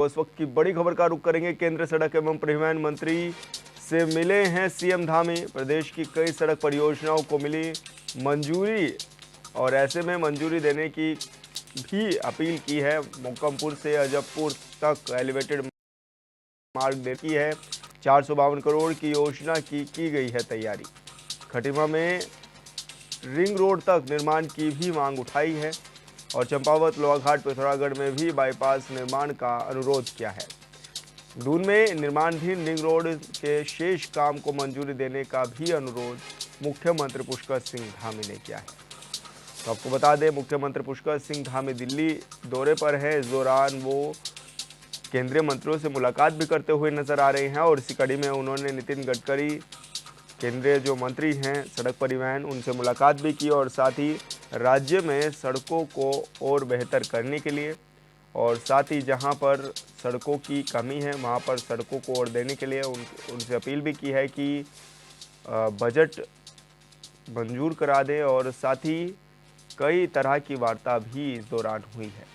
उस वक्त की बड़ी खबर का रुख करेंगे। केंद्र सड़क एवं परिवहन मंत्री से मिले हैं सीएम धामी। प्रदेश की कई सड़क परियोजनाओं को मिली मंजूरी और ऐसे में मंजूरी देने की भी अपील की है। मोकमपुर से अजबपुर तक एलिवेटेड मार्ग देने की है। 452 करोड़ की योजना की गई है तैयारी। खटीमा में रिंग रोड तक निर्माण की भी मांग उठाई है और चंपावत, लोहाघाट, पिथौरागढ़ में भी बाईपास निर्माण का अनुरोध किया है। दून में निर्माणाधीन रिंग रोड के शेष काम को मंजूरी देने का भी अनुरोध मुख्यमंत्री पुष्कर सिंह धामी ने किया है। तो आपको बता दें, मुख्यमंत्री पुष्कर सिंह धामी दिल्ली दौरे पर है। इस दौरान वो केंद्रीय मंत्रियों से मुलाकात भी करते हुए नजर आ रहे हैं और इसी कड़ी में उन्होंने नितिन गडकरी, केंद्रीय जो मंत्री हैं सड़क परिवहन, उनसे मुलाकात भी की और साथ ही राज्य में सड़कों को और बेहतर करने के लिए और साथ ही जहां पर सड़कों की कमी है वहां पर सड़कों को और देने के लिए उनसे अपील भी की है कि बजट मंजूर करा दें और साथ ही कई तरह की वार्ता भी इस दौरान हुई है।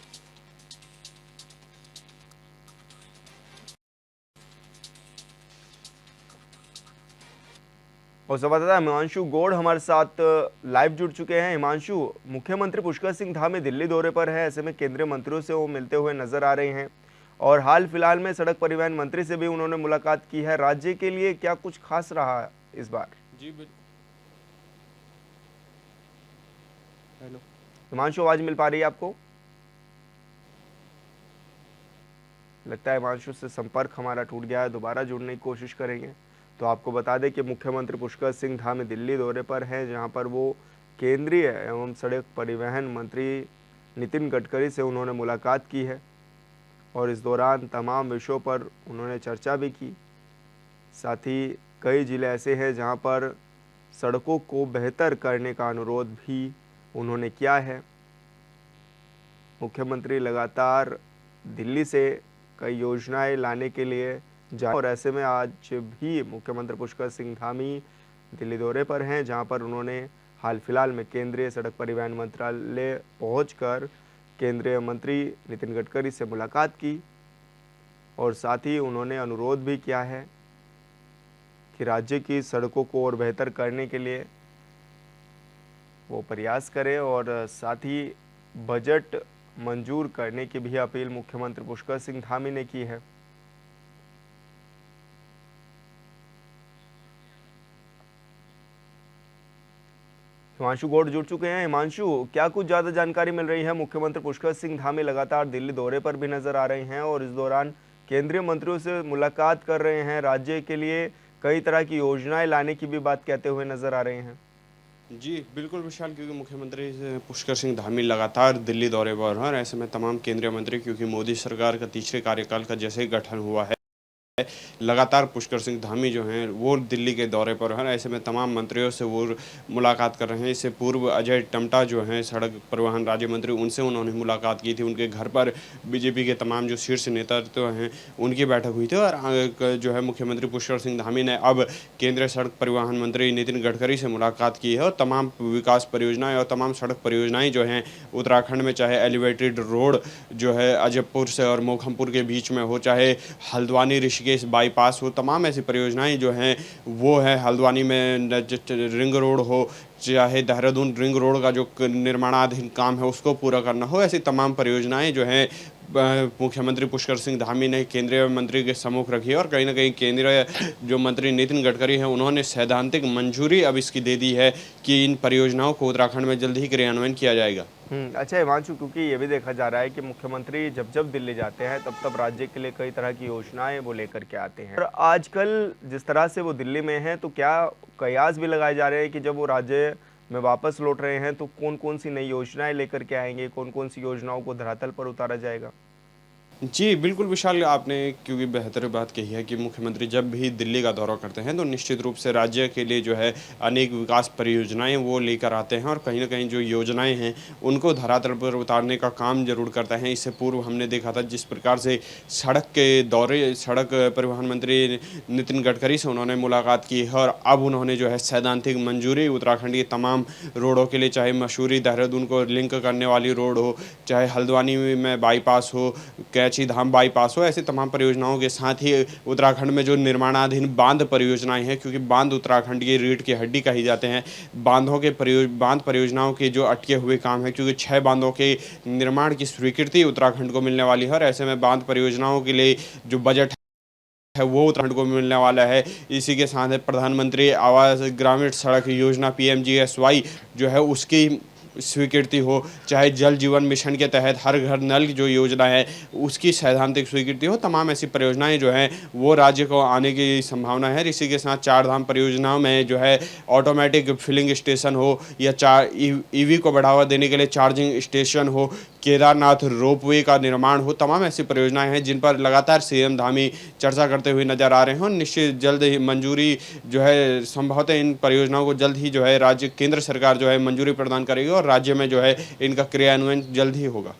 और संवाददाता हिमांशु गौड़ हमारे साथ लाइव जुड़ चुके हैं। हिमांशु, मुख्यमंत्री पुष्कर सिंह धामी दिल्ली दौरे पर है, ऐसे में केंद्रीय मंत्रियों से वो मिलते हुए नजर आ रहे हैं और हाल फिलहाल में सड़क परिवहन मंत्री से भी उन्होंने मुलाकात की है। राज्य के लिए क्या कुछ खास रहा इस बार? जी हेलो हिमांशु, आवाज मिल पा रही है आपको? लगता है हिमांशु से संपर्क हमारा टूट गया है, दोबारा जुड़ने की कोशिश करेंगे। तो आपको बता दें कि मुख्यमंत्री पुष्कर सिंह धामी दिल्ली दौरे पर हैं, जहां पर वो केंद्रीय एवं सड़क परिवहन मंत्री नितिन गडकरी से उन्होंने मुलाकात की है और इस दौरान तमाम विषयों पर उन्होंने चर्चा भी की। साथ ही कई जिले ऐसे हैं जहां पर सड़कों को बेहतर करने का अनुरोध भी उन्होंने किया है। मुख्यमंत्री लगातार दिल्ली से कई योजनाएं लाने के लिए और ऐसे में आज भी मुख्यमंत्री पुष्कर सिंह धामी दिल्ली दौरे पर हैं, जहां पर उन्होंने हाल फिलहाल में केंद्रीय सड़क परिवहन मंत्रालय पहुंचकर केंद्रीय मंत्री नितिन गडकरी से मुलाकात की और साथ ही उन्होंने अनुरोध भी किया है कि राज्य की सड़कों को और बेहतर करने के लिए वो प्रयास करें और साथ ही बजट मंजूर करने की भी अपील मुख्यमंत्री पुष्कर सिंह धामी ने की है। हिमांशु गौड़ जुड़ चुके हैं। हिमांशु, क्या कुछ ज्यादा जानकारी मिल रही है? मुख्यमंत्री पुष्कर सिंह धामी लगातार दिल्ली दौरे पर भी नजर आ रहे हैं और इस दौरान केंद्रीय मंत्रियों से मुलाकात कर रहे हैं। राज्य के लिए कई तरह की योजनाएं लाने की भी बात कहते हुए नजर आ रहे हैं। जी बिल्कुल विशाल, क्योंकि मुख्यमंत्री पुष्कर सिंह धामी लगातार दिल्ली दौरे पर हैं और ऐसे में तमाम केंद्रीय मंत्री, क्योंकि मोदी सरकार का तीसरे कार्यकाल का जैसे ही गठन हुआ है, लगातार पुष्कर सिंह धामी जो हैं वो दिल्ली के दौरे पर हैं। ऐसे में तमाम मंत्रियों से वो मुलाकात कर रहे हैं। इससे पूर्व अजय टम्टा जो हैं सड़क परिवहन राज्य मंत्री, उनसे उन्होंने मुलाकात की थी। उनके घर पर बीजेपी के तमाम जो शीर्ष नेतृत्व हैं उनकी बैठक हुई थी और जो है मुख्यमंत्री पुष्कर सिंह धामी ने अब केंद्रीय सड़क परिवहन मंत्री नितिन गडकरी से मुलाकात की है और तमाम विकास परियोजनाएँ और तमाम सड़क परियोजनाएँ जो हैं उत्तराखंड में, चाहे एलिवेटेड रोड जो है अजबपुर से और मोखमपुर के बीच में हो, चाहे हल्द्वानी ऋषिकेश बाईपास हो, तमाम ऐसी परियोजनाएं जो हैं वो है। हल्द्वानी में रिंग रोड हो, चाहे देहरादून रिंग रोड का जो निर्माणाधीन काम है उसको पूरा करना हो, ऐसी तमाम परियोजनाएं जो हैं मुख्यमंत्री पुष्कर सिंह धामी ने केंद्रीय मंत्री के सम्मुख रखी है और कहीं ना कहीं केंद्रीय जो मंत्री नितिन गडकरी हैं उन्होंने सैद्धांतिक मंजूरी अब इसकी दे दी है कि इन परियोजनाओं को उत्तराखंड में जल्द ही क्रियान्वयन किया जाएगा। अच्छा हिमांशु, क्योंकि ये भी देखा जा रहा है कि मुख्यमंत्री जब जब दिल्ली जाते हैं तब तब राज्य के लिए कई तरह की योजनाएं वो लेकर के आते हैं और आजकल जिस तरह से वो दिल्ली में हैं तो क्या कयास भी लगाए जा रहे हैं कि जब वो राज्य में वापस लौट रहे हैं तो कौन कौन सी नई योजनाएं लेकर के आएंगे, कौन कौन सी योजनाओं को धरातल पर उतारा जाएगा? जी बिल्कुल विशाल, आपने क्योंकि बेहतर बात कही है कि मुख्यमंत्री जब भी दिल्ली का दौरा करते हैं तो निश्चित रूप से राज्य के लिए जो है अनेक विकास परियोजनाएं वो लेकर आते हैं और कहीं ना कहीं जो योजनाएं हैं उनको धरातल पर उतारने का काम जरूर करते हैं। इससे पूर्व हमने देखा था जिस प्रकार से सड़क के दौरे सड़क परिवहन मंत्री नितिन गडकरी से उन्होंने मुलाकात की है और अब उन्होंने जो है सैद्धांतिक मंजूरी उत्तराखंड की तमाम रोडों के लिए, चाहे मसूरी देहरादून को लिंक करने वाली रोड हो, चाहे हल्द्वानी में बाईपास हो, कैची धाम बाईपास हो, ऐसी तमाम परियोजनाओं के साथ ही उत्तराखंड में जो निर्माणाधीन बांध परियोजनाएं हैं, क्योंकि बांध उत्तराखंड की रीढ़ की हड्डी कही जाते हैं, बांध परियोजनाओं के जो अटके हुए काम है, क्योंकि 6 बांधों के निर्माण की स्वीकृति उत्तराखंड को मिलने वाली है और ऐसे में बांध परियोजनाओं के लिए जो बजट है वो उत्तराखंड को मिलने वाला है। इसी के साथ प्रधानमंत्री आवास ग्रामीण सड़क योजना PMGSY जो है उसकी स्वीकृति हो, चाहे जल जीवन मिशन के तहत हर घर नल की जो योजना है उसकी सैद्धांतिक स्वीकृति हो, तमाम ऐसी परियोजनाएं जो हैं वो राज्य को आने की संभावना है। इसी के साथ 4 धाम परियोजनाओं में जो है ऑटोमेटिक फिलिंग स्टेशन हो या EV को बढ़ावा देने के लिए चार्जिंग स्टेशन हो, केदारनाथ रोपवे का निर्माण हो, तमाम ऐसी परियोजनाएं हैं जिन पर लगातार CM धामी चर्चा करते हुए नजर आ रहे हैं और निश्चित जल्द ही मंजूरी जो है संभवतः इन परियोजनाओं को जल्द ही जो है राज्य केंद्र सरकार जो है मंजूरी प्रदान करेगी और राज्य में जो है इनका क्रियान्वयन जल्द ही होगा।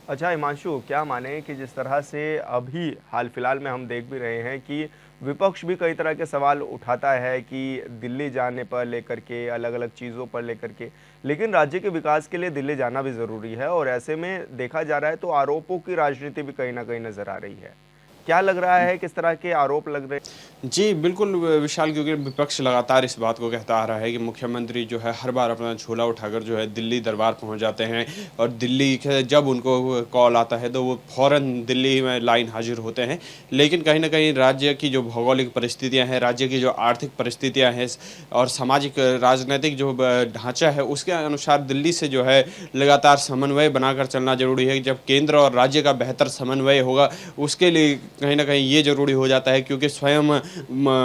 अच्छा हिमांशु, क्या माने कि जिस तरह से अभी हाल फिलहाल में हम देख भी रहे हैं कि विपक्ष भी कई तरह के सवाल उठाता है कि दिल्ली जाने पर लेकर के, अलग अलग चीज़ों पर लेकर के, लेकिन राज्य के विकास के लिए दिल्ली जाना भी ज़रूरी है और ऐसे में देखा जा रहा है तो आरोपों की राजनीति भी कहीं ना कहीं नज़र आ रही है। क्या लग रहा है, किस तरह के आरोप लग रहे हैं? जी बिल्कुल विशाल, क्योंकि विपक्ष लगातार इस बात को कहता आ रहा है कि मुख्यमंत्री जो है हर बार अपना झोला उठाकर जो है दिल्ली दरबार पहुंच जाते हैं और दिल्ली के जब उनको कॉल आता है तो वो फौरन दिल्ली में लाइन हाजिर होते हैं। लेकिन कहीं ना कहीं राज्य की जो भौगोलिक परिस्थितियां हैं, राज्य की जो आर्थिक परिस्थितियां हैं और सामाजिक राजनीतिक जो ढांचा है उसके अनुसार दिल्ली से जो है लगातार समन्वय बनाकर चलना जरूरी है। जब केंद्र और राज्य का बेहतर समन्वय होगा उसके लिए कहीं ना कहीं ये जरूरी हो जाता है, क्योंकि स्वयं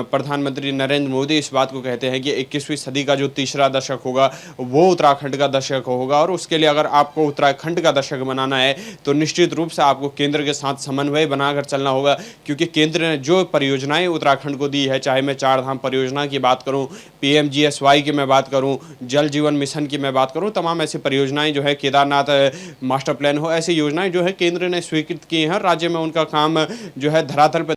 प्रधानमंत्री नरेंद्र मोदी इस बात को कहते हैं कि 21वीं सदी का जो तीसरा दशक होगा वो उत्तराखंड का दशक होगा और उसके लिए अगर आपको उत्तराखंड का दशक बनाना है तो निश्चित रूप से आपको केंद्र के साथ समन्वय बनाकर चलना होगा, क्योंकि केंद्र ने जो परियोजनाएं उत्तराखंड को दी है, चाहे मैं 4 धाम परियोजना की बात करूं, PMGSY की मैं बात करूं, जल जीवन मिशन की मैं बात करूं, तमाम ऐसी परियोजनाएं जो है, केदारनाथ मास्टर प्लान हो, ऐसी योजनाएं जो है केंद्र ने स्वीकृत की हैं, राज्य में उनका काम जो है धरातल पर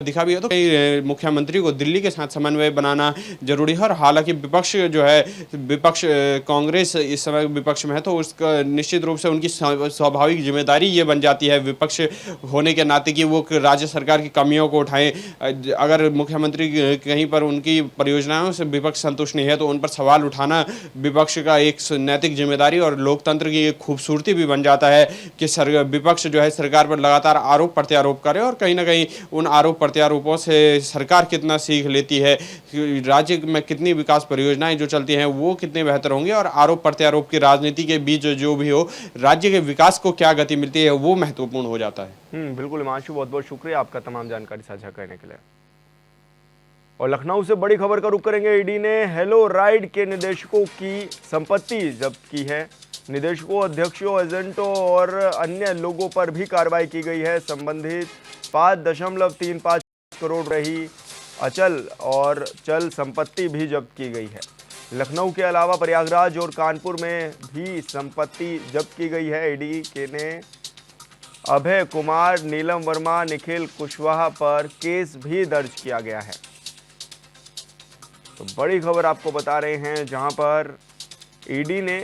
दिखा भी है। तो मुख्यमंत्री को दिल्ली के साथ समन्वय बनाना जरूरी है और हालांकि विपक्ष जो है, विपक्ष कांग्रेस इस समय विपक्ष में है तो उसका निश्चित रूप से उनकी स्वाभाविक जिम्मेदारी ये बन जाती है विपक्ष होने के नाते कि वो राज्य सरकार की कमियों को उठाएं। अगर मुख्यमंत्री कहीं पर उनकी परियोजनाओं से विपक्ष संतुष्ट नहीं है तो उन पर सवाल उठाना विपक्ष का एक नैतिक जिम्मेदारी और लोकतंत्र की एक खूबसूरती भी बन जाता है कि विपक्ष जो है सरकार पर लगातार आरोप प्रत्यारोप करे और कहीं ना कहीं उन आरोप प्रत्यारोपों से सरकार कितना सीख लेती है, राज्य में कितनी विकास परियोजनाएं जो चलती हैं वो कितनी बेहतर होंगी और आरोप प्रत्यारोप की राजनीति के बीच जो भी हो राज्य के विकास को क्या गति मिलती है वो महत्वपूर्ण हो जाता है। बिल्कुल हिमांशु, बहुत बहुत शुक्रिया आपका तमाम जानकारी साझा करने के लिए। और लखनऊ से बड़ी खबर का रुख करेंगे। ईडी ने हेलो राइड के निदेशकों की संपत्ति जब्त की है। निदेशकों, अध्यक्षों, एजेंटों और अन्य लोगों पर भी कार्रवाई की गई है। संबंधित 5.35 करोड़ रही अचल और चल संपत्ति भी जब्त की गई है। लखनऊ के अलावा प्रयागराज और कानपुर में भी संपत्ति जब्त की गई है। ईडी के ने अभय कुमार, नीलम वर्मा, निखिल कुशवाहा पर केस भी दर्ज किया गया है। तो बड़ी खबर आपको बता रहे हैं, जहां पर ईडी ने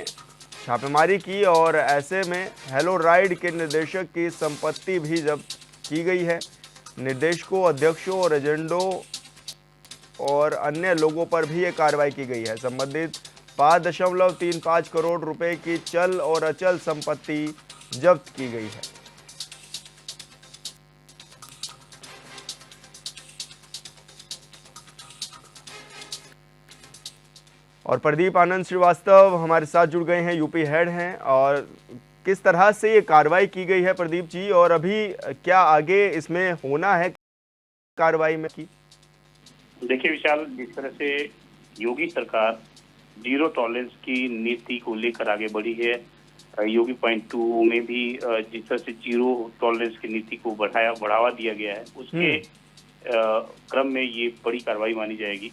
छापेमारी की और ऐसे में हेलो राइड के निदेशक की संपत्ति भी जब्त की गई है। निर्देशकों, अध्यक्षों और एजेंटों और अन्य लोगों पर भी ये कार्रवाई की गई है। संबंधित 5.35 करोड़ रुपए की चल और अचल संपत्ति जब्त की गई है। और प्रदीप आनंद श्रीवास्तव हमारे साथ जुड़ गए हैं, यूपी हेड हैं। और किस तरह से ये कार्रवाई की गई है प्रदीप जी, और अभी क्या आगे इसमें होना है कार्रवाई में की? देखिए विशाल, जिस तरह से योगी सरकार जीरो टॉलरेंस की नीति को लेकर आगे बढ़ी है, योगी पॉइंट 2 में भी जिस तरह से जीरो टॉलरेंस की नीति को बढ़ावा दिया गया है, उसके क्रम में ये बड़ी कार्रवाई मानी जाएगी।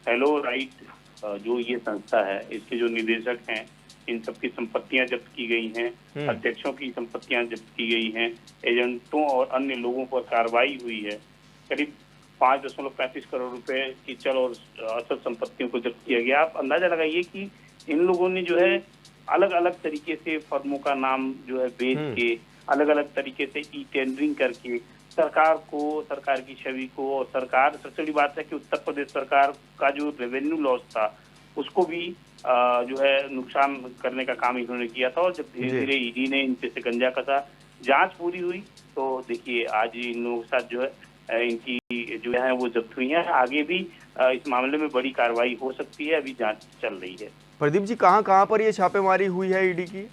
हेलो राइट जो ये संस्था है, इसके जो निदेशक हैं, इन सबकी संपत्तियां जब्त की गई हैं, अध्यक्षों की संपत्तियां जब्त की गई हैं, एजेंटों और अन्य लोगों पर कार्रवाई हुई है। करीब 5.35 करोड़ रुपए की चल और अचल संपत्तियों को जब्त किया गया। आप अंदाजा लगाइए कि इन लोगों ने जो है अलग अलग तरीके से फर्मों का नाम जो है बेच के अलग अलग तरीके से ई टेंडरिंग करके सरकार को, सरकार की छवि को, और सरकार, सबसे बड़ी बात है कि उत्तर प्रदेश सरकार का जो रेवेन्यू लॉस था उसको भी जो है नुकसान करने का काम इन्होंने किया था। और जब धीरे जी। धीरे ईडी ने इन पे शिकंजा कसा, जांच पूरी हुई, तो देखिए आज इन लोगों के साथ जो है इनकी जो है वो जब्त हुई है। आगे भी इस मामले में बड़ी कार्रवाई हो सकती है, अभी जांच चल रही है। प्रदीप जी, कहाँ कहाँ पर ये छापेमारी हुई है ईडी की?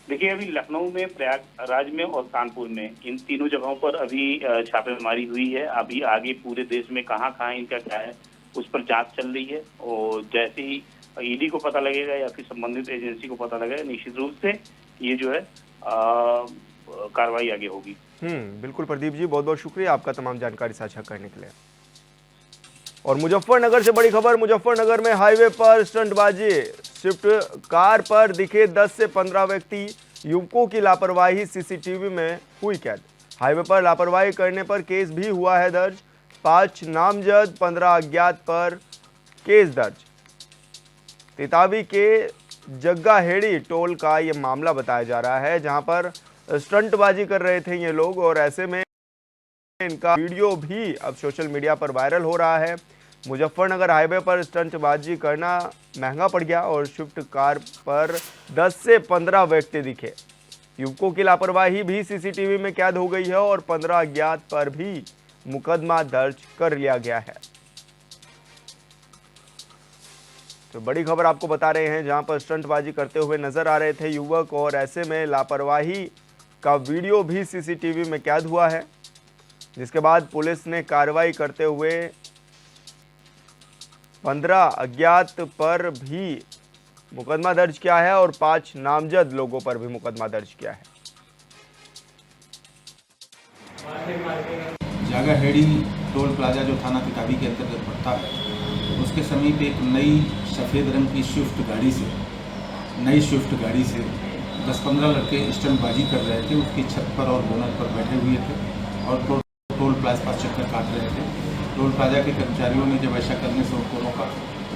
देखिए अभी लखनऊ में, प्रयागराज में और कानपुर में, इन तीनों जगहों पर अभी छापेमारी हुई है। अभी आगे पूरे देश में कहाँ कहाँ इनका क्या है उस पर जांच चल रही है, और जैसे ही ईडी को पता लगेगा या फिर संबंधित एजेंसी को पता लगेगा, निश्चित रूप से ये जो है कार्रवाई आगे होगी। बिल्कुल प्रदीप जी, बहुत बहुत शुक्रिया आपका तमाम जानकारी साझा करने के लिए। और मुजफ्फरनगर से बड़ी खबर, मुजफ्फरनगर में हाईवे पर स्टंटबाजी, स्विफ्ट कार पर दिखे 10 से 15 व्यक्ति, युवकों की लापरवाही सीसीटीवी में हुई कैद। हाईवे पर लापरवाही करने पर केस भी हुआ है दर्ज, 5 नामजद 15 अज्ञात पर केस दर्ज। तितावी के जग्गाहेड़ी टोल का ये मामला बताया जा रहा है, जहां पर स्टंटबाजी कर रहे थे ये लोग, और ऐसे में इनका वीडियो भी अब सोशल मीडिया पर वायरल हो रहा है। मुजफ्फरनगर हाईवे पर स्टंटबाजी करना महंगा पड़ गया और स्विफ्ट कार पर 10 से 15 व्यक्ति दिखे। युवकों की लापरवाही भी सीसीटीवी में कैद हो गई है और 15 अज्ञात पर भी मुकदमा दर्ज कर लिया गया है। तो बड़ी खबर आपको बता रहे हैं, जहां पर स्टंटबाजी करते हुए नजर आ रहे थे युवक, और ऐसे में लापरवाही का वीडियो भी सीसीटीवी में कैद हुआ है, जिसके बाद पुलिस ने कार्रवाई करते हुए 15 अज्ञात पर भी मुकदमा दर्ज किया है और 5 नामजद लोगों पर भी मुकदमा दर्ज किया है। जग्गाहेड़ी टोल प्लाजा जो थाना तितावी के अंतर्गत पड़ता है, उसके समीप एक नई सफ़ेद रंग की स्विफ्ट गाड़ी से 10-15 लड़के स्टंटबाजी कर रहे थे। उसकी छत पर और बोनट पर बैठे हुए थे और टोल प्लाजा पर चक्कर काट रहे थे। टोल प्लाजा के कर्मचारियों ने जब ऐसा करने से उनको रोका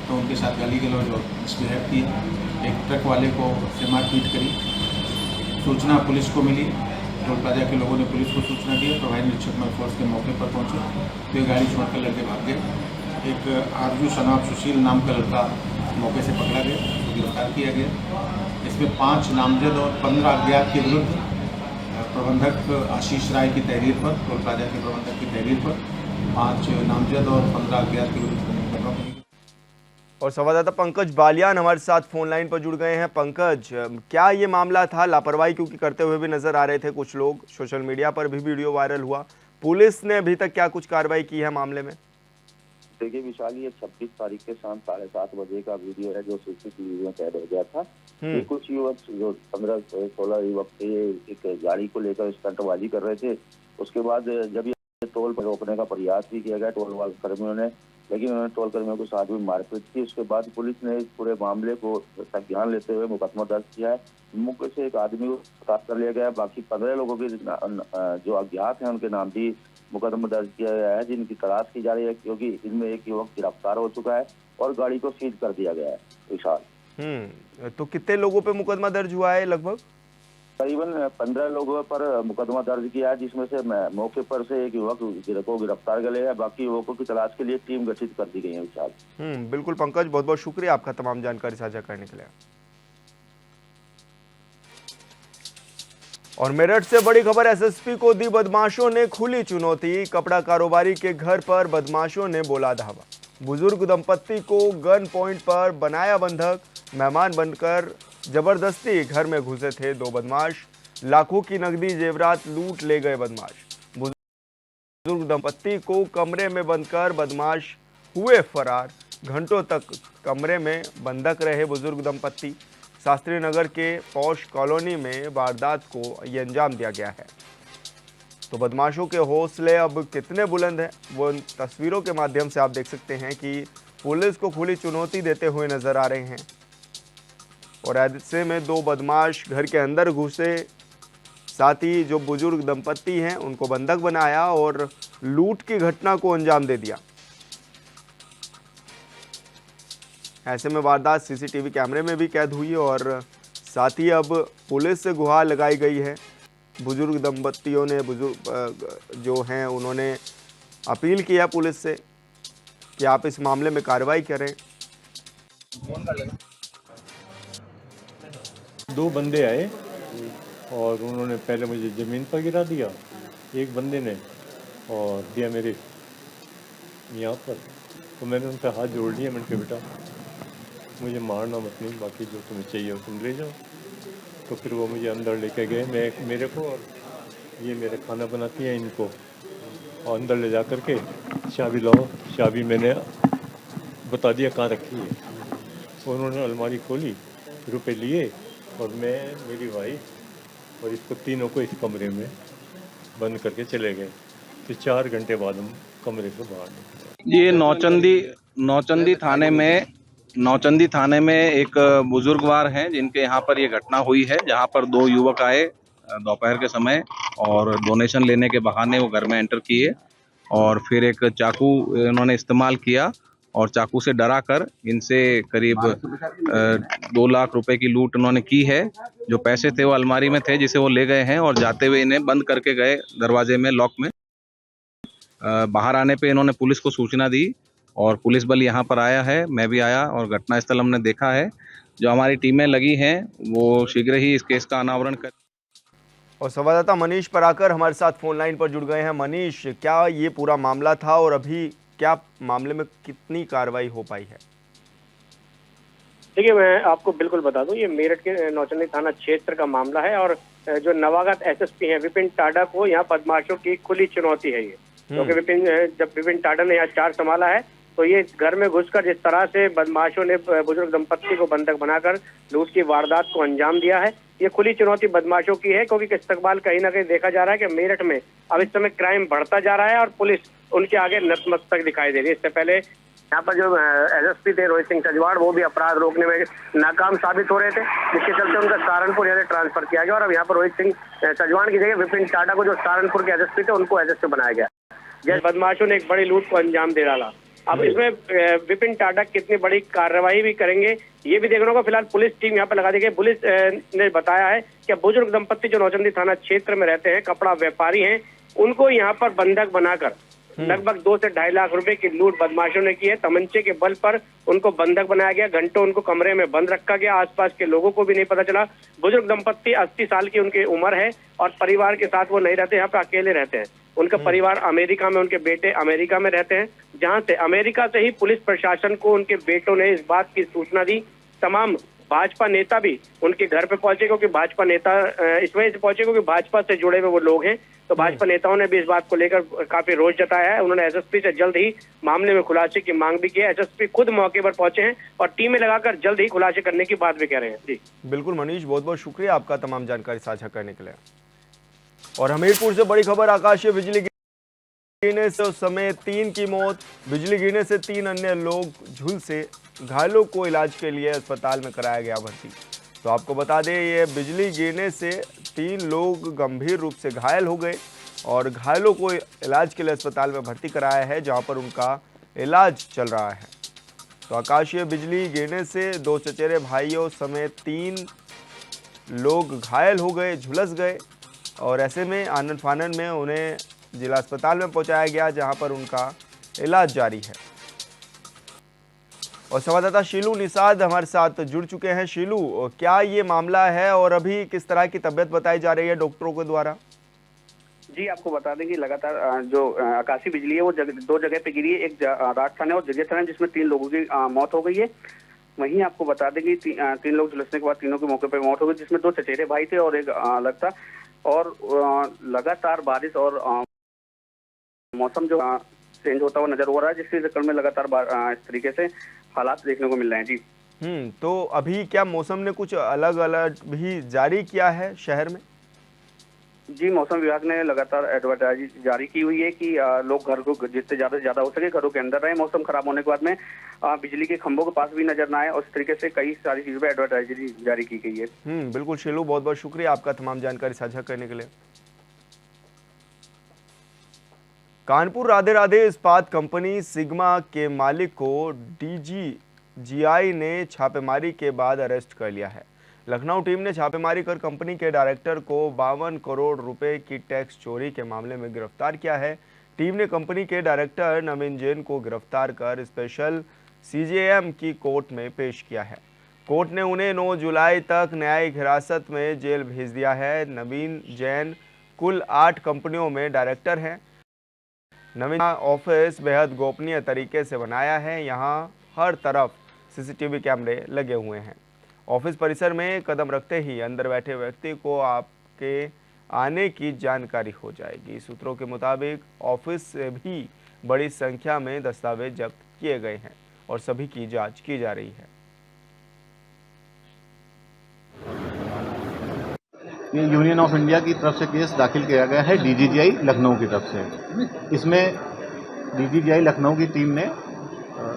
तो उनके साथ गाली गलौज और मिसबिहेव किया। एक ट्रक वाले को से मारपीट करी। सूचना पुलिस को मिली, टोल प्लाजा के लोगों ने पुलिस को सूचना दी। प्रभारी निरीक्षक मल फोर्स के मौके पर पहुंचे तो ये गाड़ी छोड़कर लड़के भाग गए। एक आरजू शनाब सुशील नाम का लड़का मौके से पकड़ा गया, उसको गिरफ्तार किया गया। इसमें 5 नामजद और 15 अज्ञात के विरुद्ध प्रबंधक आशीष राय की तहरीर पर, टोल प्लाजा के प्रबंधक की तहरीर पर 5 नामजद और 15 अज्ञात के विरुद्ध मुकदमा बनी। और संवाददाता पंकज बालियान हमारे साथ फोन लाइन पर जुड़ गए हैं। पंकज, क्या ये मामला था? लापरवाही क्योंकि करते हुए भी नजर आ रहे थे कुछ लोग, सोशल मीडिया पर भी वीडियो वायरल हुआ, पुलिस ने अभी तक क्या कुछ कार्रवाई की है मामले में? देखिए विशाल, ये 26 तारीख के शाम 7:30 बजे का वीडियो है जो सीसीटीवी में कैद हो गया था। ये कुछ युवक जो 15-16 युवक थे, एक गाड़ी को लेकर स्टंटबाजी कर रहे थे। उसके बाद जब ये टोल पर रोकने का प्रयास भी किया गया टोल वाले कर्मियों ने, लेकिन उन्होंने टोल कर्मियों के साथ भी मारपीट की। उसके बाद पुलिस ने इस पूरे मामले को संज्ञान लेते हुए मुकदमा दर्ज किया है। मौके से एक आदमी को गिरफ्तार कर लिया गया। बाकी 15 लोगों के जो अज्ञात हैं उनके नाम भी मुकदमा दर्ज किया गया है, जिनकी तलाश की जा रही है, क्योंकि इनमें एक युवक गिरफ्तार हो चुका है और गाड़ी को सीज कर दिया गया है। विशाल, तो कितने लोगों पे मुकदमा दर्ज हुआ है? लगभग करीबन 15 लोगों पर मुकदमा दर्ज किया है, जिसमें से मौके पर से एक युवक को गिरफ्तार कर लिया है। बाकी युवकों की तलाश के लिए टीम गठित कर दी गई है। विशाल, बिल्कुल पंकज, बहुत बहुत शुक्रिया आपका तमाम जानकारी साझा करने के लिए। और मेरठ से बड़ी खबर, एसएसपी को दी बदमाशों ने खुली चुनौती, कपड़ा कारोबारी के घर पर बदमाशों ने बोला धावा। बुजुर्ग दंपत्ति को गन पॉइंट पर बनाया बंधक, मेहमान बनकर जबरदस्ती घर में घुसे थे 2 बदमाश, लाखों की नकदी जेवरात लूट ले गए बदमाश। बुजुर्ग दंपत्ति को कमरे में बंद कर बदमाश हुए फरार, घंटों तक कमरे में बंधक रहे बुजुर्ग दंपत्ति। शास्त्री नगर के पौष कॉलोनी में वारदात को ये अंजाम दिया गया है। तो बदमाशों के हौसले अब कितने बुलंद हैं, वो इन तस्वीरों के माध्यम से आप देख सकते हैं कि पुलिस को खुली चुनौती देते हुए नजर आ रहे हैं। और ऐसे में 2 बदमाश घर के अंदर घुसे, साथ ही जो बुजुर्ग दंपत्ति हैं उनको बंधक बनाया और लूट की घटना को अंजाम दे दिया। ऐसे में वारदात सीसीटीवी कैमरे में भी कैद हुई और साथ ही अब पुलिस से गुहार लगाई गई है। बुजुर्ग दंपतियों ने जो हैं उन्होंने अपील किया पुलिस से कि आप इस मामले में कार्रवाई करें। दो बंदे आए और उन्होंने पहले मुझे ज़मीन पर गिरा दिया, एक बंदे ने, और दिया मेरे यहाँ पर। तो मैंने उनका हाथ जोड़ लिया। मैंने कहा बेटा मुझे मारना मत, नहीं, बाकी जो तुम्हें चाहिए हो तुम ले जाओ। तो फिर वो मुझे अंदर लेके गए, मेरे को, और ये मेरे खाना बनाती हैं इनको, और अंदर ले जा कर के चाबी लाओ। चाबी मैंने बता दिया कहाँ रखी है। उन्होंने अलमारी खोली, रुपए लिए, और मैं, मेरी वाइफ और इसको तीनों को इस कमरे में बंद करके चले गए। फिर 4 घंटे बाद हम कमरे से बाहर निकले। ये नौचंदी थाने में एक बुजुर्गवार हैं जिनके यहाँ पर ये घटना हुई है, जहाँ पर 2 युवक आए दोपहर के समय और डोनेशन लेने के बहाने वो घर में एंटर किए और फिर एक चाकू इन्होंने इस्तेमाल किया और चाकू से डरा कर इनसे करीब 2 लाख रुपए की लूट उन्होंने की है। जो पैसे थे वो अलमारी में थे जिसे वो ले गए हैं और जाते हुए इन्हें बंद करके गए दरवाजे में, लॉक में। बाहर आने पे इन्होंने पुलिस को सूचना दी और पुलिस बल यहाँ पर आया है, मैं भी आया और घटनास्थल हमने देखा है। जो हमारी टीमें लगी हैं वो शीघ्र ही इस केस का अनावरण कर। और संवाददाता मनीष पराकर हमारे साथ फोन लाइन पर जुड़ गए हैं। मनीष, क्या ये पूरा मामला था और अभी क्या मामले में कितनी कार्रवाई हो पाई है? देखिए, मैं आपको बिल्कुल बता दूं, ये मेरठ के नौचंदी थाना क्षेत्र का मामला है और जो नवागत एसएसपी हैं विपिन टाडा को यहाँ बदमाशों की खुली चुनौती है ये, क्योंकि जब विपिन टाडा ने यहाँ चार्ज संभाला है तो ये घर में घुसकर जिस तरह से बदमाशों ने बुजुर्ग दंपत्ति को बंधक बनाकर लूट की वारदात को अंजाम दिया है, ये खुली चुनौती बदमाशों की है। क्योंकि इस्तकबाल कहीं ना कहीं देखा जा रहा है कि मेरठ में अब इस समय क्राइम बढ़ता जा रहा है और पुलिस उनके आगे नतमस्तक दिखाई दे रही है। इससे पहले यहाँ पर जो एसएसपी थे रोहित सिंह सजवाड़, वो भी अपराध रोकने में नाकाम साबित हो रहे थे, जिसके चलते उनका सहारनपुर यहाँ से ट्रांसफर किया गया और अब यहाँ पर रोहित सिंह सजवाड़ की जगह विपिन टाडा को, जो सहारनपुर के एसएसपी थे, उनको एसएसपी बनाया गया। जैसे बदमाशों ने एक बड़ी लूट को अंजाम दे डाला। अब इसमें विपिन टाडा कितनी बड़ी कार्रवाई भी करेंगे ये भी देखने को। फिलहाल पुलिस टीम यहाँ पर लगा दी गई। पुलिस ने बताया है कि बुजुर्ग दंपत्ति जो नौचंदी थाना क्षेत्र में रहते हैं, कपड़ा व्यापारी हैं, उनको यहाँ पर बंधक बनाकर लगभग 2 से 2.5 लाख रुपए की लूट बदमाशों ने की है। तमंचे के बल पर उनको बंधक बनाया गया, घंटों उनको कमरे में बंद रखा गया, आसपास के लोगों को भी नहीं पता चला। बुजुर्ग दंपत्ति 80 साल की उनकी उम्र है और परिवार के साथ वो नहीं रहते, यहाँ पे अकेले रहते हैं। उनका परिवार अमेरिका में, उनके बेटे अमेरिका में रहते हैं, जहां से अमेरिका से ही पुलिस प्रशासन को उनके बेटों ने इस बात की सूचना दी। तमाम भाजपा नेता भी उनके घर पे पहुंचे, क्योंकि भाजपा नेता इस वजह से पहुंचे क्योंकि भाजपा से जुड़े हुए वो लोग हैं। तो भाजपा नेताओं ने भी इस बात को लेकर काफी रोष जताया है। उन्होंने एसएसपी से जल्द ही मामले में खुलासे की मांग भी की है। एसएसपी खुद मौके पर पहुंचे हैं और टीमें लगाकर जल्द ही खुलासे करने की बात भी कह रहे हैं। जी बिल्कुल मनीष, बहुत बहुत शुक्रिया आपका तमाम जानकारी साझा करने के लिए। और हमीरपुर से बड़ी खबर, आकाशीय बिजली गिरने से उस समय 3 की मौत। बिजली गिरने से 3 अन्य लोग झुलसे, घायलों को इलाज के लिए अस्पताल में कराया गया भर्ती। तो आपको बता दें, ये बिजली गिरने से 3 लोग गंभीर रूप से घायल हो गए और घायलों को इलाज के लिए अस्पताल में भर्ती कराया है, जहां पर उनका इलाज चल रहा है। तो आकाशीय बिजली गिरने से 2 चचेरे भाइयों समेत 3 लोग घायल हो गए, झुलस गए और ऐसे में आनन फानन में उन्हें जिला अस्पताल में पहुंचाया गया, जहां पर उनका इलाज जारी है। और संवाददाता शीलू निषाद हमारे साथ जुड़ चुके हैं। शीलू, क्या ये मामला है और अभी किस तरह की तबीयत बताई जा रही है डॉक्टरों के द्वारा? जी, आपको बता दें कि लगातार जो आकाशीय बिजली है वो 2 जगह पे गिरी है, एक राठ थाने और जगह थाने, जिसमें 3 लोगों की मौत हो गई है। वहीं आपको बता दें कि 3 लोग झुलसने के बाद तीनों के मौके पर मौत हो गई, जिसमें 2 चचेरे भाई थे और एक अलग था। और लगातार बारिश और मौसम जो चेंज होता हुआ नजर हो रहा है, जिसके चक्कर में लगातार इस तरीके से हालात देखने को मिल रहे हैं। जी तो अभी क्या मौसम ने कुछ अलग अलर्ट भी जारी किया है शहर में? जी, मौसम विभाग ने लगातार एडवर्टाइज जारी की हुई है कि लोग घर को जितने ज्यादा से ज्यादा हो सके घरों के अंदर रहे। मौसम खराब होने के बाद में बिजली के खंभों के पास भी नजर ना आए और इस तरीके से कई सारी चीजों पर एडवर्टाइज जारी की गई है। बिल्कुल शीलू, बहुत बहुत शुक्रिया आपका तमाम जानकारी साझा करने के लिए। कानपुर राधे राधे इस्पात कंपनी सिग्मा के मालिक को डीजीजीआई ने छापेमारी के बाद अरेस्ट कर लिया है। लखनऊ टीम ने छापेमारी कर कंपनी के डायरेक्टर को 52 करोड़ रुपए की टैक्स चोरी के मामले में गिरफ्तार किया है। टीम ने कंपनी के डायरेक्टर नवीन जैन को गिरफ्तार कर स्पेशल सीजेएम की कोर्ट में पेश किया है। कोर्ट ने उन्हें 9 जुलाई तक न्यायिक हिरासत में जेल भेज दिया है। नवीन जैन कुल 8 कंपनियों में डायरेक्टर हैं। नवीन ऑफिस बेहद गोपनीय तरीके से बनाया है। यहाँ हर तरफ सीसीटीवी कैमरे लगे हुए हैं। ऑफिस परिसर में कदम रखते ही अंदर बैठे व्यक्ति को आपके आने की जानकारी हो जाएगी। सूत्रों के मुताबिक ऑफिस से भी बड़ी संख्या में दस्तावेज जब्त किए गए हैं और सभी की जांच की जा रही है। ये यूनियन ऑफ इंडिया की तरफ से केस दाखिल किया गया है डीजीजीआई लखनऊ की तरफ से। इसमें डीजीजीआई लखनऊ की टीम ने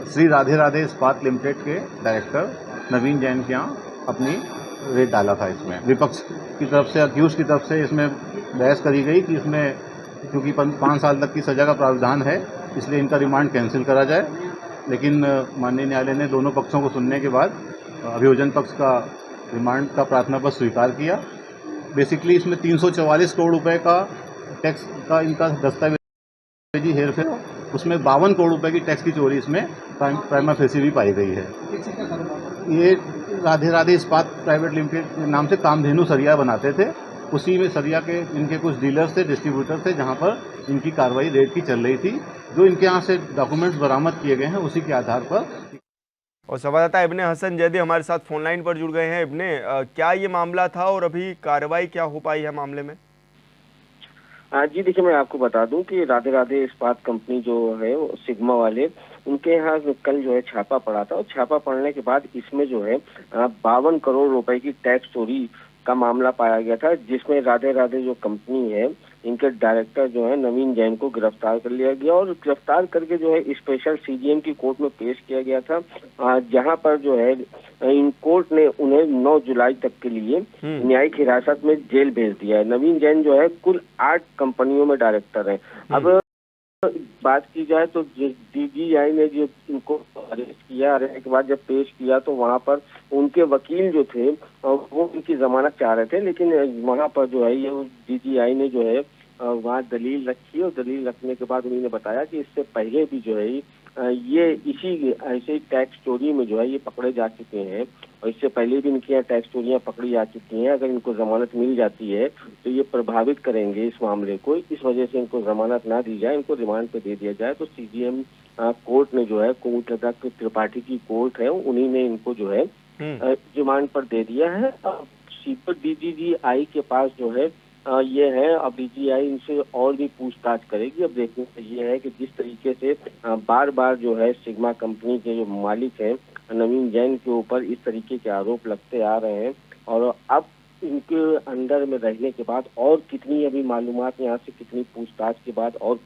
श्री राधे राधे इस्पात लिमिटेड के डायरेक्टर नवीन जैन के यहाँ अपनी रेड डाला था। इसमें विपक्ष की तरफ से, अक्यूज की तरफ से इसमें बहस करी गई कि इसमें क्योंकि 5 साल तक की सजा का प्रावधान है इसलिए इनका रिमांड कैंसिल करा जाए। लेकिन माननीय न्यायालय ने दोनों पक्षों को सुनने के बाद अभियोजन पक्ष का रिमांड का प्रार्थना पत्र स्वीकार किया। बेसिकली इसमें 344 करोड़ रुपए का टैक्स का इनका दस्तावेजी हेरफेर, उसमें 52 करोड़ रुपए की टैक्स की चोरी इसमें प्राइमा फेसी भी पाई गई है। ये राधे राधे इस्पात प्राइवेट लिमिटेड के नाम से कामधेनु सरिया बनाते थे। उसी में सरिया के इनके कुछ डीलर्स थे, डिस्ट्रीब्यूटर थे, जहां पर इनकी कार्रवाई रेड की चल रही थी। जो इनके यहाँ से डॉक्यूमेंट्स बरामद किए गए हैं उसी के आधार पर। और संवाददाता इब्ने हसन जैदी हमारे साथ फोन लाइन पर जुड़ गए हैं। इब्ने, क्या ये मामला था और अभी कार्रवाई क्या हो पाई है मामले में? जी देखिए, मैं आपको बता दूं कि राधे राधे इस्पात कंपनी जो है सिग्मा वाले, उनके यहाँ कल जो है छापा पड़ा था और छापा पड़ने के बाद इसमें जो है 52 करोड़ रुपए की टैक्स चोरी का मामला पाया गया था, जिसमें राधे राधे जो कंपनी है इनके डायरेक्टर जो है नवीन जैन को गिरफ्तार कर लिया गया और गिरफ्तार करके जो है स्पेशल सीजीएम की कोर्ट में पेश किया गया था, जहां पर जो है इन कोर्ट ने उन्हें 9 जुलाई तक के लिए न्यायिक हिरासत में जेल भेज दिया है। नवीन जैन जो है कुल 8 कंपनियों में डायरेक्टर है। अब बात की जाए तो डीजीआई ने जो इनको अरेस्ट किया, अरेस्ट के बाद जब पेश किया तो वहां पर उनके वकील जो थे वो इनकी जमानत चाह रहे थे, लेकिन वहां पर जो है ये डीजीआई ने जो है वहाँ दलील रखी और दलील रखने के बाद उन्होंने बताया कि इससे पहले भी जो है ये इसी ऐसे टैक्स चोरी में जो है ये पकड़े जा चुके हैं और इससे पहले भी इनके यहाँ टैक्स चोरियां पकड़ी जा चुकी हैं। अगर इनको जमानत मिल जाती है तो ये प्रभावित करेंगे इस मामले को। इस वजह से इनको जमानत ना दी जाए, इनको रिमांड पे दे दिया जाए। तो सीजीएम कोर्ट ने जो है कोर्ट लगा त्रिपाठी की कोर्ट है, उन्हीं ने इनको जो है रिमांड पर दे दिया है। सीपर डीजीजीआई के पास जो है ये है, अब डीजीआई इनसे और भी पूछताछ करेगी। अब देखने से ये है कि जिस तरीके से बार बार जो है सिग्मा कंपनी के जो मालिक हैं नवीन जैन के ऊपर इस तरीके के आरोप लगते आ रहे हैं और अब इनके अंदर में रहने के बाद और कितनी अभी मालूमात यहाँ से कितनी पूछताछ के बाद और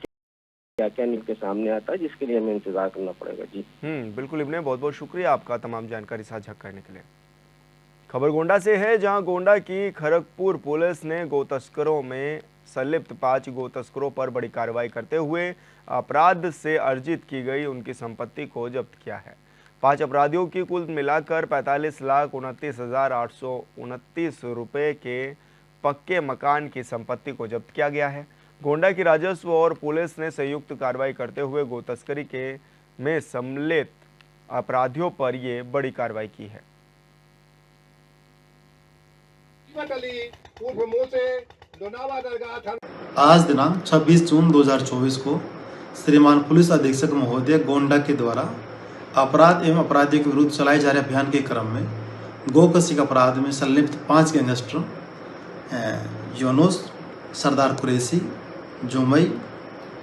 क्या क्या इनके सामने आता है, जिसके लिए हमें इंतजार करना पड़ेगा। जी बिल्कुल इब्ने, बहुत बहुत शुक्रिया आपका तमाम जानकारी साझा करने के लिए। खबर गोंडा से है, जहां गोंडा की खड़गपुर पुलिस ने गो तस्करों में संलिप्त 5 गो तस्करों पर बड़ी कार्रवाई करते हुए अपराध से अर्जित की गई उनकी संपत्ति को जब्त किया है। 5 अपराधियों की कुल मिलाकर 45,29,829 रुपए के पक्के मकान की संपत्ति को जब्त किया गया है। गोंडा की राजस्व और पुलिस ने संयुक्त कार्रवाई करते हुए गो तस्करी में सम्मिलित अपराधियों पर ये बड़ी कार्रवाई की है। आज दिनांक 26 जून 2024 को श्रीमान पुलिस अधीक्षक महोदय गोंडा के द्वारा अपराध एवं अपराधियों के विरुद्ध चलाए जा रहे अभियान के क्रम में गोकशी अपराध में संलिप्त 5 गैंगस्टर यूनुस, सरदार कुरैशी, जुमई,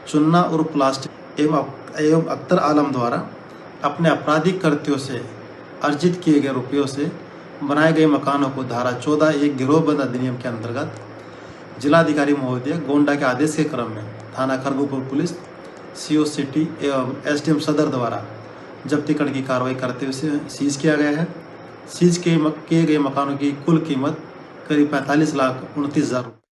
चुन्ना और प्लास्टिक एवं अख्तर आलम द्वारा अपने आपराधिक कृत्यों से अर्जित किए गए रुपयों से बनाए गए मकानों को धारा 14(1) गिरोहबंद अधिनियम के अंतर्गत जिलाधिकारी महोदय गोंडा के आदेश के क्रम में थाना खड़गपुर पुलिस, सीओ सिटी एवं एसडीएम सदर द्वारा जब्ती करने की कार्रवाई करते हुए सीज किया गया है। सीज किए गए मकानों की कुल कीमत करीब 45,29,000 रुपये।